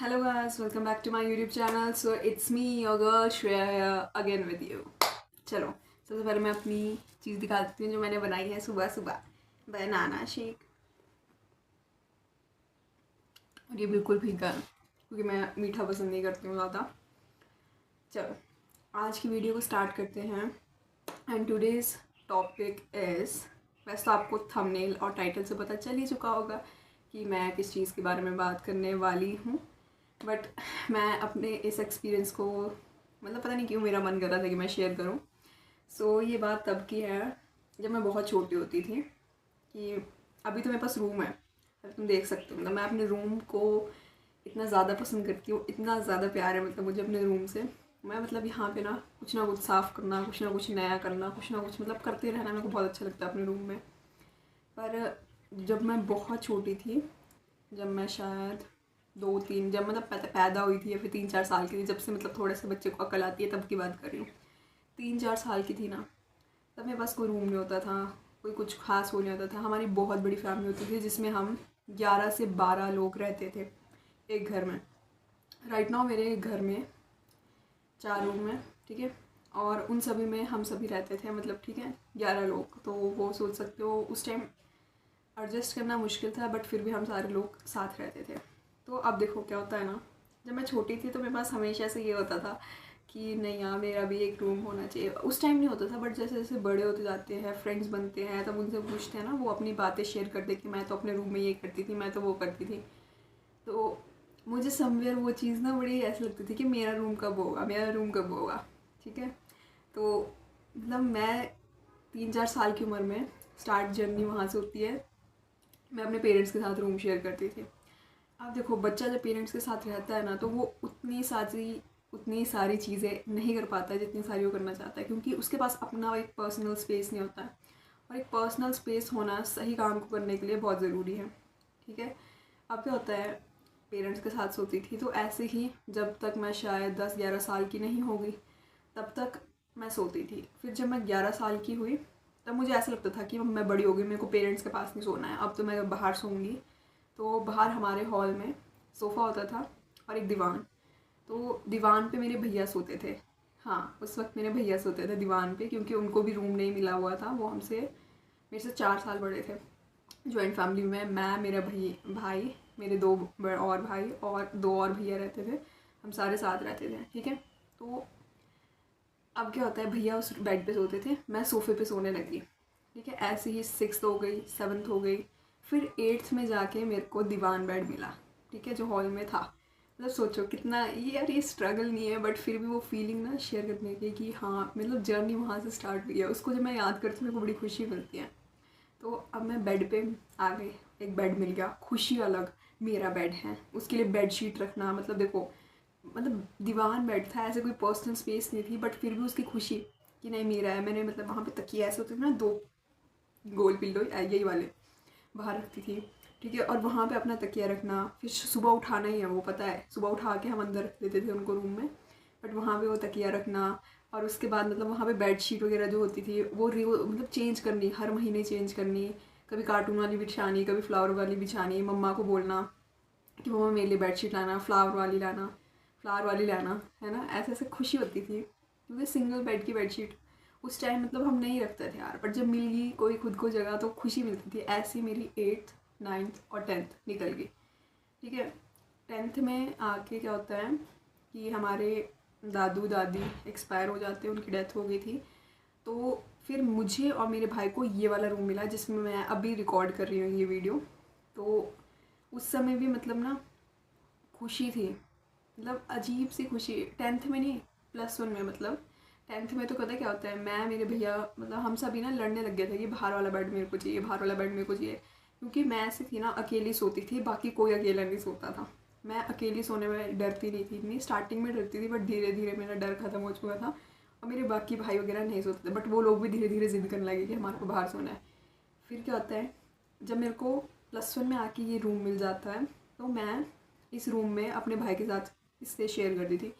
Hello guys, welcome back to my YouTube channel. So it's me, your girl Shreya here again with you. चलो सबसे पहले मैं अपनी चीज़ दिखा देती हूँ जो मैंने बनाई है सुबह सुबह, बनाना शेक। और ये बिल्कुल फीका है क्योंकि मैं मीठा पसंद नहीं करती हूँ ज़्यादा। चलो आज की वीडियो को स्टार्ट करते हैं। एंड टुडेज टॉपिक इज़, वैसे तो आपको थंबनेल और टाइटल से पता चल ही चुका होगा कि मैं किस चीज़ के बारे में बात करने वाली हूँ, बट मैं अपने इस एक्सपीरियंस को पता नहीं क्यों मेरा मन कर रहा था कि मैं शेयर करूँ। सो ये बात तब की है जब मैं बहुत छोटी होती थी, कि अभी तो मेरे पास रूम है, अभी तुम देख सकते हो। मैं अपने रूम को इतना ज़्यादा पसंद करती हूँ, इतना ज़्यादा प्यार है मुझे अपने रूम से। मैं यहाँ पे ना कुछ साफ़ करना, कुछ ना कुछ नया करना, कुछ ना कुछ करते रहना मेरे को बहुत अच्छा लगता है अपने रूम में। पर जब मैं बहुत छोटी थी, जब मैं शायद 2-3 जब पैदा हुई थी या फिर 3-4 साल की थी, जब से थोड़े से बच्चे को अकल आती है तब की बात कर रही हूँ। 3-4 साल की थी ना, तब मेरे पास कोई रूम नहीं होता था, कोई कुछ खास हो नहीं होता था। हमारी बहुत बड़ी फैमिली होती थी जिसमें हम 11 से 12 लोग रहते थे एक घर में। राइट नाउ मेरे घर में 4 रूम हैं, ठीक है, और उन सभी में हम सभी रहते थे, ठीक है, 11 लोग। तो वो सोच सकते हो उस टाइम एडजस्ट करना मुश्किल था, बट फिर भी हम सारे लोग साथ रहते थे। तो अब देखो क्या होता है ना, जब मैं छोटी थी तो मेरे पास हमेशा से ये होता था कि नहीं यार मेरा भी एक रूम होना चाहिए। उस टाइम नहीं होता था, बट जैसे जैसे बड़े होते जाते हैं, फ्रेंड्स बनते हैं, तब उनसे पूछते हैं ना, वो अपनी बातें शेयर करते कि मैं तो अपने रूम में ये करती थी, मैं तो वो करती थी। तो मुझे समवेयर वो चीज़ ना बड़ी ऐसी लगती थी कि मेरा रूम कब होगा, मेरा रूम कब होगा, ठीक है। तो मैं 3-4 साल की उम्र में स्टार्ट जर्नी वहाँ से होती है। मैं अपने पेरेंट्स के साथ रूम शेयर करती थी। अब देखो बच्चा जब पेरेंट्स के साथ रहता है ना, तो वो उतनी सारी चीज़ें नहीं कर पाता है जितनी सारी वो करना चाहता है, क्योंकि उसके पास अपना एक पर्सनल स्पेस नहीं होता है। और एक पर्सनल स्पेस होना सही काम को करने के लिए बहुत ज़रूरी है, ठीक है। अब क्या होता है, पेरेंट्स के साथ सोती थी तो ऐसे ही जब तक मैं शायद 10-11 साल की नहीं होगी तब तक मैं सोती थी। फिर जब मैं 11 साल की हुई तब मुझे ऐसा लगता था कि मैं बड़ी हो गई, मेरे को पेरेंट्स के पास नहीं सोना है, अब तो मैं बाहर सोऊंगी। तो बाहर हमारे हॉल में सोफ़ा होता था और एक दीवान। तो दीवान पे मेरे भैया सोते थे। हाँ, उस वक्त मेरे भैया सोते थे दीवान पे, क्योंकि उनको भी रूम नहीं मिला हुआ था। वो मेरे से 4 साल बड़े थे। जॉइंट फैमिली में मैं, मेरा भाई, मेरे 2 और भाई और 2 और भैया रहते थे। हम सारे साथ रहते थे, ठीक है। तो अब क्या होता है, भैया उस बेड पे सोते थे, मैं सोफ़े पे सोने लगी, ठीक है। ऐसे ही 6th हो गई, 7th हो गई, फिर 8th में जाके मेरे को दीवान बेड मिला, ठीक है, जो हॉल में था। सोचो कितना ये, यार ये स्ट्रगल नहीं है, बट फिर भी वो फीलिंग ना शेयर करने की कि हाँ जर्नी वहाँ से स्टार्ट हुई है, उसको जब मैं याद करती हूँ मेरे को बड़ी खुशी मिलती है। तो अब मैं बेड पे आ गई, एक बेड मिल गया, खुशी अलग, मेरा बेड है, उसके लिए बेड शीट रखना, देखो दीवान बेड था, ऐसे कोई पर्सनल स्पेस नहीं थी, बट फिर भी उसकी खुशी कि नहीं मेरा है। मैंने वहाँ पे तकिया ऐसे होते थे ना, 2 गोल पिल्लो यही वाले बाहर रखती थी, ठीक है। और वहाँ पे अपना तकिया रखना, फिर सुबह उठाना ही है, वो पता है, सुबह उठा के हम अंदर रख देते थे उनको रूम में, बट वहाँ पे वो तकिया रखना। और उसके बाद वहाँ पे बेड शीट वगैरह जो होती थी वो चेंज करनी, हर महीने चेंज करनी, कभी कार्टून वाली बिछानी, कभी फ्लावर वाली बिछानी, मम्मा को बोलना कि मम्मा मेरे लिए बेड शीट लाना, फ्लावर वाली लाना, है ना। ऐसे ऐसे खुशी होती थी, क्योंकि सिंगल बेड की बेड शीट उस टाइम हम नहीं रखते थे यार, बट जब मिल गई कोई खुद को जगह तो खुशी मिलती थी। ऐसी मेरी 8th, 9th और 10th निकल गई, ठीक है। 10th में आके क्या होता है कि हमारे दादू दादी एक्सपायर हो जाते हैं, उनकी डेथ हो गई थी। तो फिर मुझे और मेरे भाई को ये वाला रूम मिला जिसमें मैं अभी रिकॉर्ड कर रही हूँ ये वीडियो। तो उस समय भी ना खुशी थी, अजीब सी खुशी। 10th में नहीं, +1 में। 10th में तो पता क्या होता है, मैं, मेरे भैया, हम सभी ना लड़ने लग गए थे कि बाहर वाला बेड मेरे को चाहिए, बाहर वाला बेड मेरे को चाहिए। क्योंकि मैं ऐसी थी ना, अकेली सोती थी, बाकी कोई अकेला नहीं सोता था। मैं अकेली सोने में डरती नहीं थी इतनी, स्टार्टिंग में डरती थी, बट धीरे धीरे मेरा डर खत्म हो चुका था। और मेरे बाकी भाई वगैरह नहीं सोते थे, बट वो लोग भी धीरे धीरे जिद करने लगे कि हमारे को बाहर सोना है। फिर क्या होता है, जब मेरे को +1 में आके ये रूम मिल जाता है, तो मैं इस रूम में अपने भाई के साथ इससे शेयर करती थी।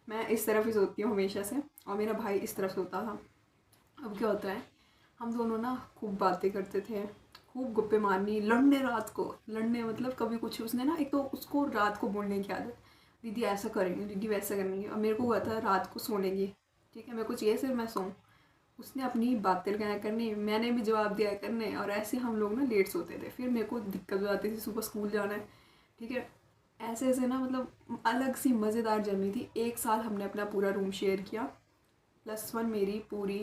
मैं इस तरफ ही सोती हूँ हमेशा से, और मेरा भाई इस तरफ सोता था। अब क्या होता है, हम दोनों ना खूब बातें करते थे, खूब गप्पे मारनी, लड़ने, रात को लड़ने, कभी कुछ उसने ना, एक तो उसको रात को बोलने की आदत, दीदी ऐसा करेंगे, दीदी वैसा करेंगे। और मेरे को हुआ था रात को सोने की, ठीक है, मेरे को चाहिए सिर्फ मैं सोऊं। उसने अपनी बातें लगाया करने, मैंने भी जवाब दिया करने, और ऐसे हम लोग ना लेट सोते थे। फिर मेरे को दिक्कत हो जाती थी, सुबह स्कूल जाना है, ठीक है। ऐसे ऐसे ना मतलब अलग सी मज़ेदार जर्नी थी। 1 साल हमने अपना पूरा रूम शेयर किया। +1 मेरी पूरी,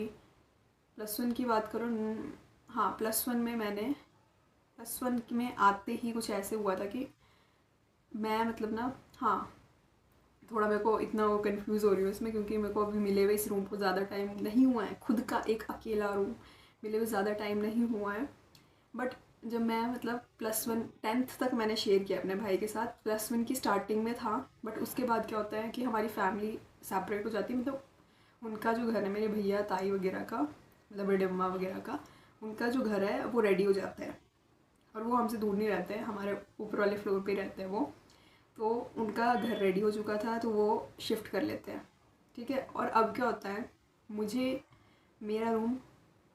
+1 की बात करो, हाँ +1 में मैंने, +1 में आते ही कुछ ऐसे हुआ था कि मैं मतलब ना, हाँ थोड़ा मेरे को इतना वो कंफ्यूज हो रही हूँ इसमें, क्योंकि मेरे को अभी मिले हुए इस रूम को ज़्यादा टाइम नहीं हुआ है, खुद का एक अकेला रूम मिले हुए ज़्यादा टाइम नहीं हुआ है। बट जब मैं मतलब +1 10th तक मैंने शेयर किया अपने भाई के साथ, +1 की स्टार्टिंग में था। बट उसके बाद क्या होता है कि हमारी फैमिली सेपरेट हो जाती है, मतलब उनका जो घर है मेरे भैया ताई वगैरह का, मतलब बड़े अम्मा वगैरह का, उनका जो घर है वो रेडी हो जाता है, और वो हमसे दूर नहीं रहते हैं, हमारे ऊपर वाले फ्लोर पे रहते हैं वो। तो उनका घर रेडी हो चुका था तो वो शिफ्ट कर लेते हैं, ठीक है। और अब क्या होता है, मुझे मेरा रूम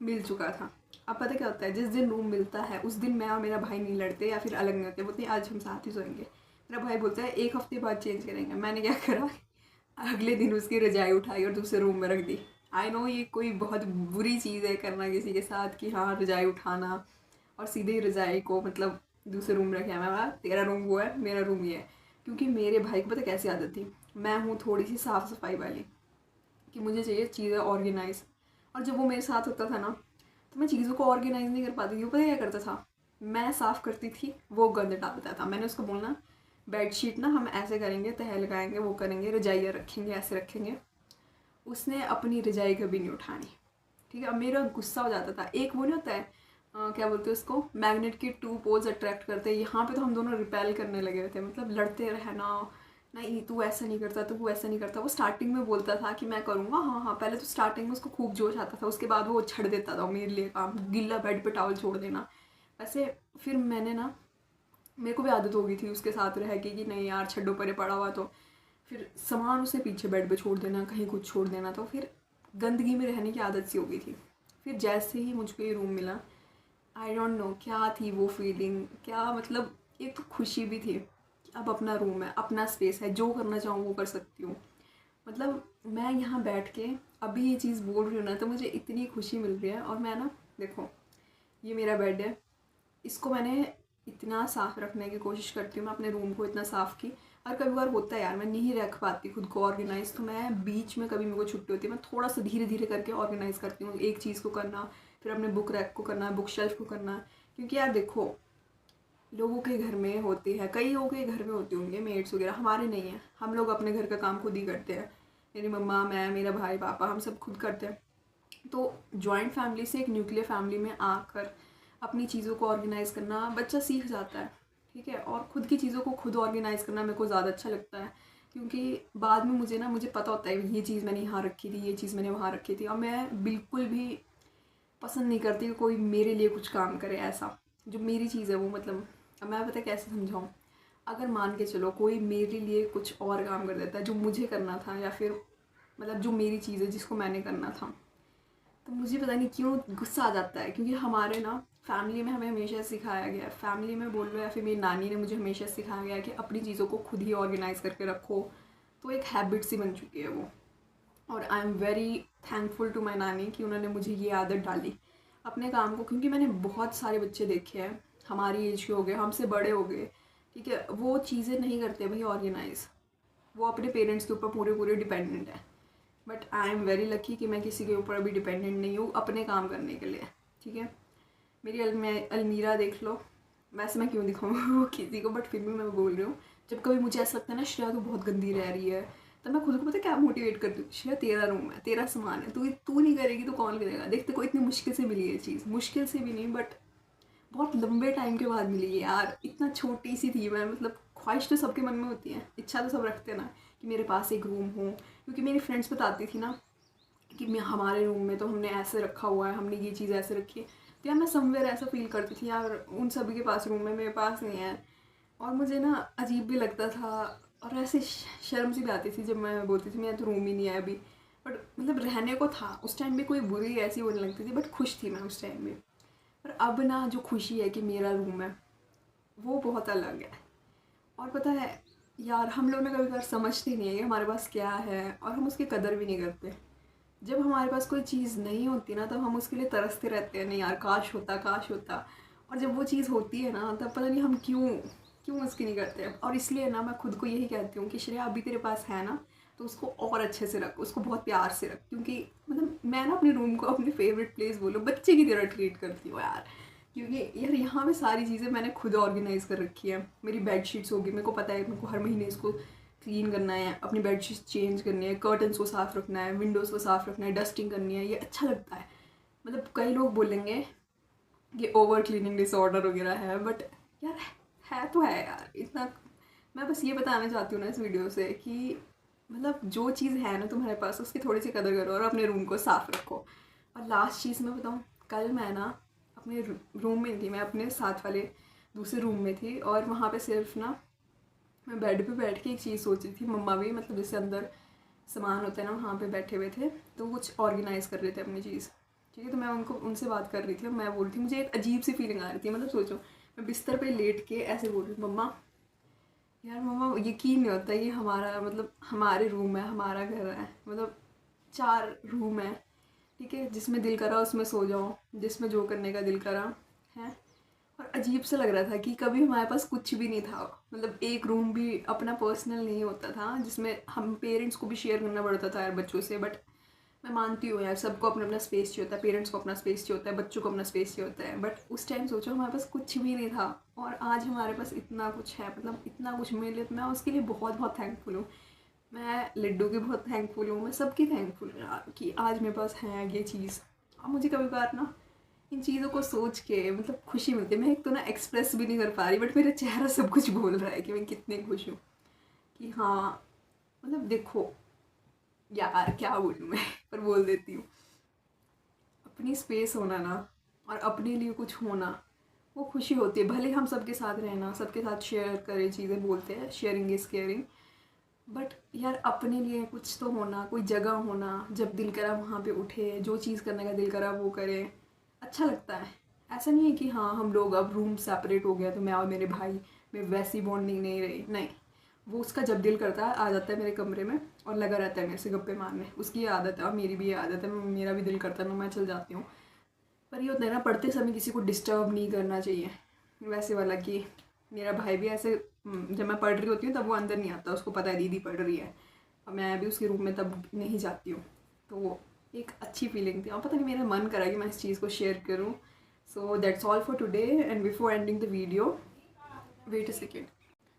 मिल चुका था। अब पता क्या होता है, जिस दिन रूम मिलता है उस दिन मैं और मेरा भाई नहीं लड़ते या फिर अलग नहीं होते, बोलते हैं आज हम साथ ही सोएंगे। मेरा भाई बोलता है 1 हफ्ते बाद चेंज करेंगे। मैंने क्या करा, अगले दिन उसकी रजाई उठाई और दूसरे रूम में रख दी। आई नो ये कोई बहुत बुरी चीज़ है करना किसी के साथ, कि हाँ रजाई उठाना और सीधे ही रजाई को मतलब दूसरे रूम में रखे। मैं बोला तेरा रूम वो है, मेरा रूम ये है। क्योंकि मेरे भाई को पता कैसी आदत थी, मैं हूँ थोड़ी सी साफ़ सफाई वाली, कि मुझे चाहिए चीज़ें ऑर्गेनाइज। और जब वो मेरे साथ होता था ना, तो मैं चीज़ों को ऑर्गेनाइज नहीं कर पाती थी। वो पता क्या करता था, मैं साफ़ करती थी, वो गंद डालता था। मैंने उसको बोलना बेडशीट ना हम ऐसे करेंगे, तह लगाएंगे, वो करेंगे, रजाइयाँ रखेंगे, ऐसे रखेंगे। उसने अपनी रजाई कभी नहीं उठानी, ठीक है। अब मेरा गुस्सा हो जाता था। एक वो नहीं होता है क्या बोलते हैं उसको, मैग्नेट के 2 पोल्स अट्रैक्ट करते हैं। यहाँ पे तो हम दोनों रिपेल करने लगे हुए थे, मतलब लड़ते रहना, नहीं तू ऐसा नहीं करता, तो वो ऐसा नहीं करता। वो स्टार्टिंग में बोलता था कि मैं करूँगा, हाँ हाँ, पहले तो स्टार्टिंग में उसको खूब जोश आता था, उसके बाद वो छड़ देता था मेरे लिए काम, गिल्ला बेड पे टॉवल छोड़ देना ऐसे। फिर मैंने ना, मेरे को भी आदत हो गई थी उसके साथ रह के कि नहीं यार छड्डो परे पड़ा हुआ, तो फिर सामान उसे पीछे बेड पे छोड़ देना, कहीं कुछ छोड़ देना, तो फिर गंदगी में रहने की आदत सी हो गई थी। फिर जैसे ही मुझको ये रूम मिला, आई डोंट नो क्या थी वो फीलिंग, क्या मतलब एक तो खुशी भी थी कि अब अपना रूम है, अपना स्पेस है, जो करना चाहूँ वो कर सकती हूँ। मतलब मैं यहाँ बैठ के अभी ये चीज़ बोल रही हूँ ना, तो मुझे इतनी खुशी मिल रही है। और मैं ना देखो, ये मेरा बेड है, इसको मैंने इतना साफ़ रखने की कोशिश करती हूँ, मैं अपने रूम को इतना साफ़ की। और कभी बार होता है यार मैं नहीं रख पाती खुद को ऑर्गेनाइज, तो मैं बीच में कभी मेरे को छुट्टी होती है, मैं थोड़ा सा धीरे धीरे करके ऑर्गेनाइज करती हूँ एक चीज़ को करना, फिर अपने बुक रैक को करना, बुक शेल्फ को करना। क्योंकि यार देखो, लोगों के घर में होते हैं, कई लोगों के घर में होते होंगे मेड्स वगैरह, हमारे नहीं है, हम लोग अपने घर का काम खुद ही करते हैं। मेरी मम्मा, मैं, मेरा भाई, पापा, हम सब खुद करते हैं। तो जॉइंट फैमिली से एक न्यूक्लियर फैमिली में आकर अपनी चीज़ों को ऑर्गेनाइज करना बच्चा सीख जाता है, ठीक है। और खुद की चीज़ों को खुद ऑर्गेनाइज करना मेरे को ज़्यादा अच्छा लगता है, क्योंकि बाद में मुझे पता होता है ये चीज़ मैंने यहाँ रखी थी, ये चीज़ मैंने वहाँ रखी थी। और मैं बिल्कुल भी पसंद नहीं करती कि कोई मेरे लिए कुछ काम करे ऐसा। जो मेरी चीज़ है वो मतलब, अब मैं पता कैसे समझाऊँ, अगर मान के चलो कोई मेरे लिए कुछ और काम कर देता है जो मुझे करना था, या फिर मतलब जो मेरी चीज़ है जिसको मैंने करना था, तो मुझे पता नहीं क्यों गुस्सा आ जाता है। क्योंकि हमारे ना फैमिली में हमें हमेशा सिखाया गया है, फैमिली में बोल लो या फिर मेरी नानी ने मुझे हमेशा सिखाया गया है कि अपनी चीज़ों को खुद ही ऑर्गेनाइज करके रखो। तो एक हैबिट सी बन चुकी है वो। और I am very thankful to my nani कि उन्होंने मुझे ये आदत डाली अपने काम को। क्योंकि मैंने बहुत सारे बच्चे देखे हैं, हमारी एज के हो गए, हमसे बड़े हो गए, ठीक है, वो चीज़ें नहीं करते भाई ऑर्गेनाइज, वो अपने पेरेंट्स के ऊपर पूरे पूरे डिपेंडेंट है। But I am very lucky कि मैं किसी के ऊपर अभी डिपेंडेंट नहीं हूँ अपने काम करने के लिए, ठीक है। मेरी अलमीरा देख लो, वैसे मैं क्यों दिखाऊँ वो किसी को, बट फिर भी मैं बोल रही हूँ। जब कभी मुझे ऐसा लगता है ना श्रेया तो बहुत गंदी रह रही है, तो मैं खुद को पता क्या मोटिवेट करती हूँ, श्रेया तेरा रूम है, तेरा सामान है, तू नहीं करेगी तो कौन करेगा। देखते को इतनी मुश्किल से मिली है चीज़, मुश्किल से भी नहीं बट बहुत लंबे टाइम के बाद मिली है यार। इतना छोटी सी थी मैं, मतलब ख्वाहिश तो सबके मन में होती है, इच्छा तो सब रखते हैं ना कि मेरे पास एक रूम हो। क्योंकि मेरी फ्रेंड्स बताती थी ना कि मैं हमारे रूम में तो हमने ऐसे रखा हुआ है, हमने ये चीज़ ऐसे रखी है, तो यार मैं समवेयर ऐसा फील करती थी यार उन सभी के पास रूम है, मेरे पास नहीं है। और मुझे ना अजीब भी लगता था, और ऐसे शर्म सी भी आती थी जब मैं बोलती थी मेरा तो रूम ही नहीं है अभी। बट मतलब रहने को था उस टाइम भी, कोई बुरी ऐसी होने लगती थी, बट खुश थी मैं उस टाइम भी। पर अब ना जो खुशी है कि मेरा रूम है वो बहुत अलग है। और पता है यार हम लोग ना कभी कभार समझते नहीं है कि हमारे पास क्या है और हम उसकी कदर भी नहीं करते। जब हमारे पास कोई चीज़ नहीं होती ना तब हम उसके लिए तरसते रहते हैं, नहीं यार काश होता काश होता। और जब वो चीज़ होती है ना तब पता नहीं हम क्यों क्यों उसकी नहीं करते। और इसलिए ना मैं खुद को यही कहती हूँ कि श्रेया अभी तेरे पास है ना तो उसको और अच्छे से रख, उसको बहुत प्यार से रख। क्योंकि मतलब मैं ना अपने रूम को अपनी फेवरेट प्लेस बोलो बच्चे की तरह ट्रीट करती हूँ यार। क्योंकि यार यहाँ पे सारी चीज़ें मैंने खुद ऑर्गेनाइज कर रखी है। मेरी बेड शीट्स होगी, मेरे को पता है मेरे को हर महीने इसको क्लीन करना है, अपनी बेड शीट्स चेंज करनी है, कर्टन्स को साफ़ रखना है, विंडोज़ को साफ़ रखना है, डस्टिंग करनी है। ये अच्छा लगता है। मतलब कई लोग बोलेंगे कि ओवर क्लीनिंग डिसऑर्डर वगैरह है, बट यार है तो है यार इतना। मैं बस ये बताना चाहती हूँ ना इस वीडियो से कि मतलब जो चीज़ है ना तुम्हारे पास उसकी थोड़ी सी कदर करो और अपने रूम को साफ़ रखो। और लास्ट चीज़ मैं बताऊँ, कल मैं ना अपने रूम में थी, मैं अपने साथ वाले दूसरे रूम में थी और वहाँ पे सिर्फ ना मैं बेड पे बैठ के एक चीज़ सोच रही थी। मम्मा भी मतलब जैसे अंदर सामान होता है ना वहाँ पे बैठे हुए थे तो कुछ ऑर्गेनाइज़ कर रहे थे अपनी चीज़। ठीक है, तो मैं उनसे बात कर रही थी और मैं बोल रही थी, मुझे एक अजीब सी फीलिंग आ रही थी। मतलब सोचो मैं बिस्तर पे लेट के ऐसे बोल रही हूँ, मम्मा यार मम्मा यकीन नहीं होता ये हमारा मतलब हमारे रूम है, हमारा घर है, मतलब 4 रूम है। ठीक है, जिसमें दिल करा उसमें सो जाओ, जिसमें जो करने का दिल करा है। और अजीब सा लग रहा था कि कभी हमारे पास कुछ भी नहीं था। मतलब एक रूम भी अपना पर्सनल नहीं होता था जिसमें हम पेरेंट्स को भी शेयर करना पड़ता था यार बच्चों से। बट मैं मानती हूँ यार सबको अपना अपना स्पेस चाहिए होता है, पेरेंट्स को अपना स्पेस चाहिए होता है, बच्चों को अपना स्पेस चाहिए होता है। बट उस टाइम सोचो हमारे पास कुछ भी नहीं था और आज हमारे पास इतना कुछ है। मतलब इतना कुछ मिले तो मैं उसके लिए बहुत बहुत थैंकफुल हूँ। मैं लड्डू की बहुत थैंकफुल हूँ, मैं सबकी थैंकफुल हूँ यार कि आज मेरे पास है ये चीज़। और मुझे कभी बार ना इन चीज़ों को सोच के मतलब खुशी मिलती है। मैं एक तो ना एक्सप्रेस भी नहीं कर पा रही बट मेरा चेहरा सब कुछ बोल रहा है कि मैं कितनी खुश हूँ। कि हाँ मतलब देखो यार क्या बोलूँ मैं पर बोल देती हूँ। अपनी स्पेस होना ना और अपने लिए कुछ होना वो खुशी होती है। भले हम सबके साथ रहना, सबके साथ शेयर करें चीज़ें, बोलते हैं शेयरिंग इज़ केयरिंग, बट यार अपने लिए कुछ तो होना, कोई जगह होना, जब दिल करा वहाँ पे उठे, जो चीज़ करने का दिल करा वो करे, अच्छा लगता है। ऐसा नहीं है कि हाँ हम लोग अब रूम सेपरेट हो गया तो मैं और मेरे भाई में वैसी बॉन्डिंग नहीं रही, नहीं। वो उसका जब दिल करता है आ जाता है मेरे कमरे में और लगा रहता है मेरे से गप्पे मारने। उसकी ये आदत है और मेरी भी ये आदत है, मेरा भी दिल करता है ना मैं चल जाती हूँ। पर ये होता है ना पढ़ते समय किसी को डिस्टर्ब नहीं करना चाहिए, वैसे वाला कि मेरा भाई भी ऐसे जब मैं पढ़ रही होती हूँ तब वो अंदर नहीं आता, उसको पता है दीदी पढ़ रही है और मैं भी उसके रूम में तब नहीं जाती हूँ। तो वो एक अच्छी फीलिंग थी और पता नहीं मेरा मन करा कि मैं इस चीज़ को शेयर करूँ। So that's all for today and before ending the video, wait a second,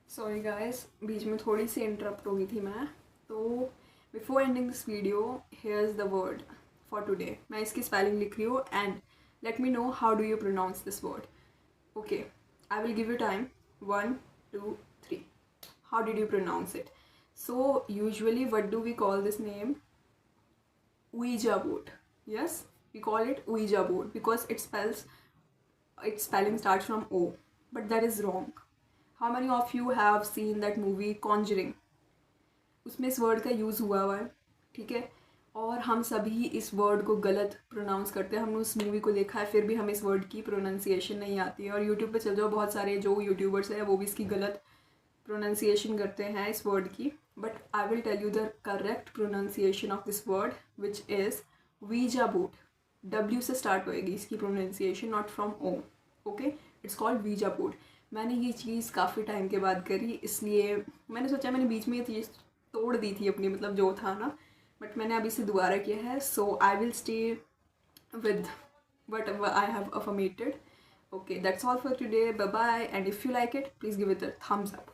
sorry guys बीच में थोड़ी सी इंटरप्ट हो गई थी मैं। तो before ending this video here is the word for today. मैं इसकी स्पेलिंग लिख रही हूँ and let me know how do you pronounce this word. Okay, I will give you time. 1 2 3. How did you pronounce it? So usually what do we call this name? Ouija board. Yes, we call it Ouija board because its spelling starts from O, but that is wrong. How many of you have seen that movie Conjuring? उसमें इस word का use हुआ है, ठीक है। और हम सभी इस वर्ड को गलत प्रोनाउंस करते हैं। हमने उस मूवी को देखा है फिर भी हमें इस वर्ड की प्रोनाउंसिएशन नहीं आती है। और यूट्यूब पे चल जाओ, बहुत सारे जो यूट्यूबर्स हैं वो भी इसकी गलत प्रोनाउंसिएशन करते हैं इस वर्ड की। But I will tell you the correct pronunciation of this word which is Ouija board. W से स्टार्ट होएगी इसकी pronunciation, not from O. Okay, it's called Ouija board. मैंने ये चीज़ काफ़ी टाइम के बाद करी, इसलिए मैंने सोचा मैंने बीच में ये चीज़ तोड़ दी थी अपनी, मतलब जो था ना, बट मैंने अभी से दोबारा किया है। So I will stay with whatever I have affirmated. Okay, that's all for today. Bye bye. And if you like it, please give it a thumbs up.